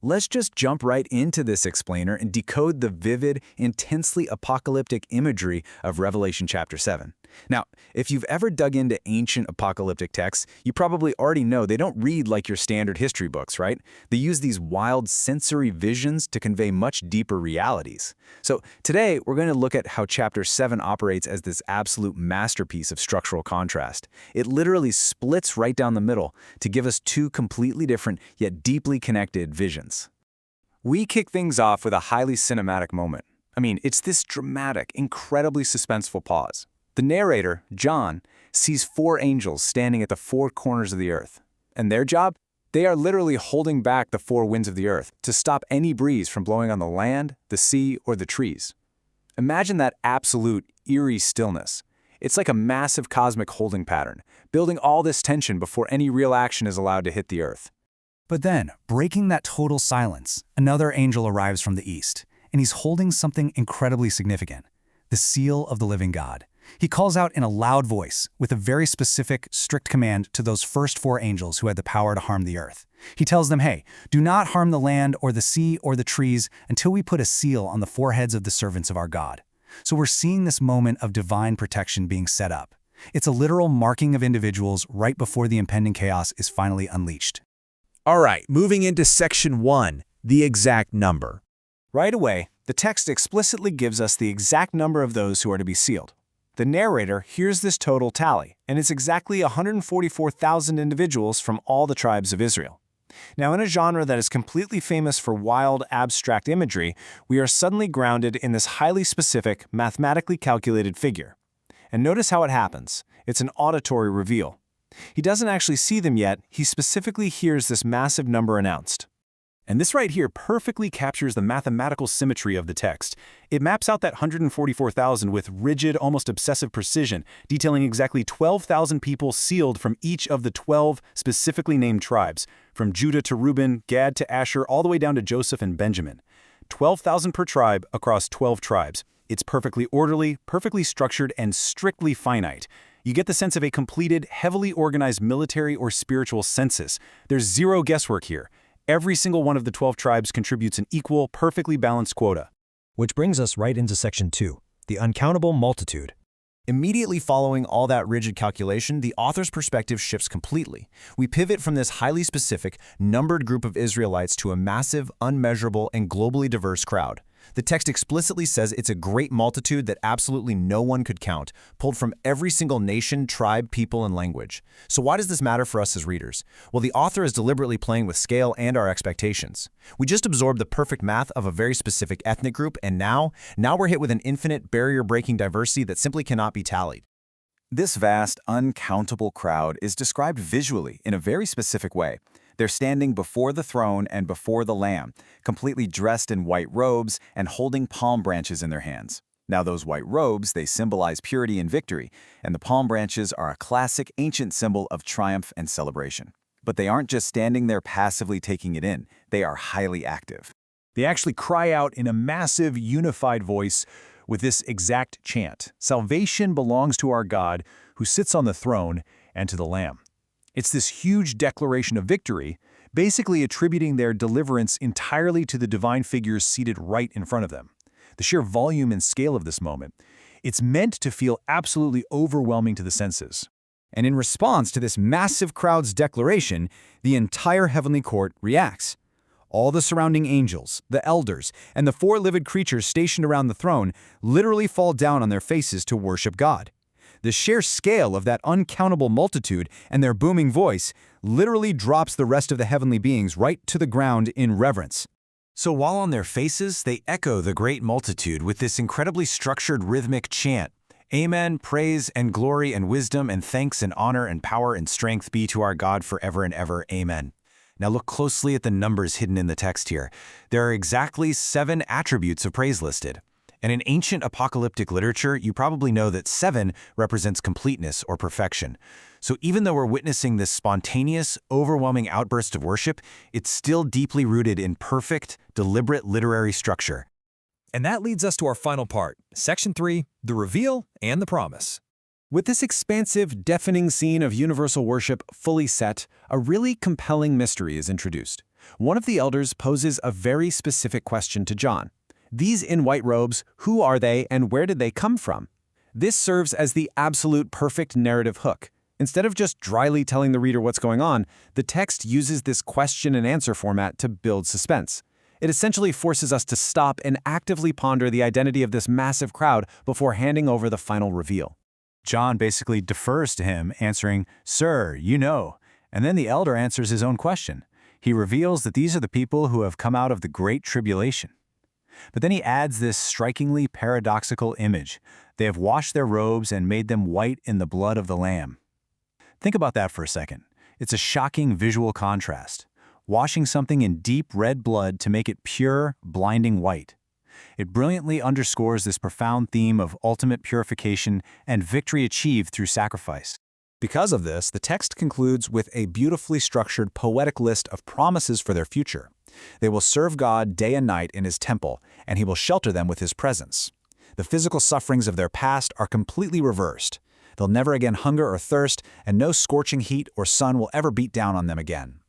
Let's just jump right into this explainer and decode the vivid, intensely apocalyptic imagery of Revelation chapter 7. Now, if you've ever dug into ancient apocalyptic texts, you probably already know they don't read like your standard history books, right? They use these wild sensory visions to convey much deeper realities. So today, we're going to look at how chapter 7 operates as this absolute masterpiece of structural contrast. It literally splits right down the middle to give us two completely different yet deeply connected visions. We kick things off with a highly cinematic moment. It's this dramatic, incredibly suspenseful pause. The narrator, John, sees four angels standing at the four corners of the earth. And their job? They are literally holding back the four winds of the earth to stop any breeze from blowing on the land, the sea, or the trees. Imagine that absolute, eerie stillness. It's like a massive cosmic holding pattern, building all this tension before any real action is allowed to hit the earth. But then, breaking that total silence, another angel arrives from the east, and he's holding something incredibly significant, the seal of the living God. He calls out in a loud voice, with a very specific, strict command to those first four angels who had the power to harm the earth. He tells them, hey, do not harm the land or the sea or the trees until we put a seal on the foreheads of the servants of our God. So we're seeing this moment of divine protection being set up. It's a literal marking of individuals right before the impending chaos is finally unleashed. All right, moving into section 1, the exact number. Right away, the text explicitly gives us the exact number of those who are to be sealed. The narrator hears this total tally, and it's exactly 144,000 individuals from all the tribes of Israel. Now, in a genre that is completely famous for wild, abstract imagery, we are suddenly grounded in this highly specific, mathematically calculated figure. And notice how it happens. It's an auditory reveal. He doesn't actually see them yet, he specifically hears this massive number announced. And this right here perfectly captures the mathematical symmetry of the text. It maps out that 144,000 with rigid, almost obsessive precision, detailing exactly 12,000 people sealed from each of the 12 specifically named tribes, from Judah to Reuben, Gad to Asher, all the way down to Joseph and Benjamin. 12,000 per tribe across 12 tribes. It's perfectly orderly, perfectly structured, and strictly finite. You get the sense of a completed, heavily organized military or spiritual census. There's zero guesswork here. Every single one of the 12 tribes contributes an equal, perfectly balanced quota. Which brings us right into section 2, the uncountable multitude. Immediately following all that rigid calculation, the author's perspective shifts completely. We pivot from this highly specific, numbered group of Israelites to a massive, unmeasurable, and globally diverse crowd. The text explicitly says it's a great multitude that absolutely no one could count, pulled from every single nation, tribe, people, and language. So why does this matter for us as readers? Well, the author is deliberately playing with scale and our expectations. We just absorbed the perfect math of a very specific ethnic group, and now we're hit with an infinite, barrier-breaking diversity that simply cannot be tallied. This vast, uncountable crowd is described visually in a very specific way. They're standing before the throne and before the Lamb, completely dressed in white robes and holding palm branches in their hands. Now those white robes, they symbolize purity and victory, and the palm branches are a classic ancient symbol of triumph and celebration. But they aren't just standing there passively taking it in, they are highly active. They actually cry out in a massive, unified voice with this exact chant: "Salvation belongs to our God, who sits on the throne, and to the Lamb." It's this huge declaration of victory, basically attributing their deliverance entirely to the divine figures seated right in front of them. The sheer volume and scale of this moment, it's meant to feel absolutely overwhelming to the senses. And in response to this massive crowd's declaration, the entire heavenly court reacts. All the surrounding angels, the elders, and the four living creatures stationed around the throne literally fall down on their faces to worship God. The sheer scale of that uncountable multitude and their booming voice literally drops the rest of the heavenly beings right to the ground in reverence. So while on their faces, they echo the great multitude with this incredibly structured rhythmic chant: "Amen, praise and glory and wisdom and thanks and honor and power and strength be to our God forever and ever. Amen." Now look closely at the numbers hidden in the text here. There are exactly 7 attributes of praise listed. And in ancient apocalyptic literature, you probably know that 7 represents completeness or perfection. So even though we're witnessing this spontaneous, overwhelming outburst of worship, it's still deeply rooted in perfect, deliberate literary structure. And that leads us to our final part, section 3, the reveal and the promise. With this expansive, deafening scene of universal worship fully set, a really compelling mystery is introduced. One of the elders poses a very specific question to John. These in white robes, who are they and where did they come from? This serves as the absolute perfect narrative hook. Instead of just dryly telling the reader what's going on, the text uses this question and answer format to build suspense. It essentially forces us to stop and actively ponder the identity of this massive crowd before handing over the final reveal. John basically defers to him, answering, "Sir, you know." And then the elder answers his own question. He reveals that these are the people who have come out of the Great Tribulation. But then he adds this strikingly paradoxical image. They have washed their robes and made them white in the blood of the Lamb. Think about that for a second. It's a shocking visual contrast. Washing something in deep red blood to make it pure, blinding white. It brilliantly underscores this profound theme of ultimate purification and victory achieved through sacrifice. Because of this, the text concludes with a beautifully structured poetic list of promises for their future. They will serve God day and night in His temple, and He will shelter them with His presence. The physical sufferings of their past are completely reversed. They'll never again hunger or thirst, and no scorching heat or sun will ever beat down on them again.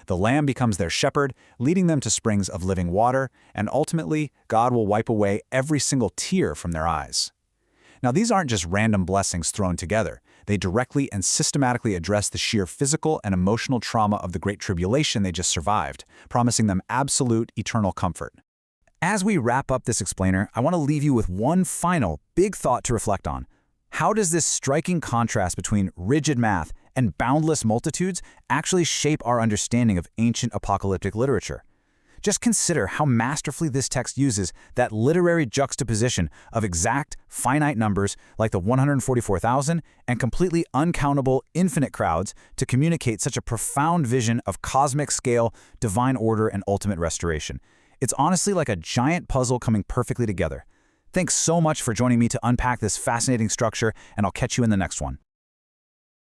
The Lamb becomes their shepherd, leading them to springs of living water, and ultimately, God will wipe away every single tear from their eyes. Now, these aren't just random blessings thrown together. They directly and systematically address the sheer physical and emotional trauma of the Great Tribulation they just survived, promising them absolute eternal comfort. As we wrap up this explainer, I want to leave you with one final big thought to reflect on. How does this striking contrast between rigid math and boundless multitudes actually shape our understanding of ancient apocalyptic literature? Just consider how masterfully this text uses that literary juxtaposition of exact, finite numbers like the 144,000 and completely uncountable infinite crowds to communicate such a profound vision of cosmic scale, divine order, and ultimate restoration. It's honestly like a giant puzzle coming perfectly together. Thanks so much for joining me to unpack this fascinating structure, and I'll catch you in the next one.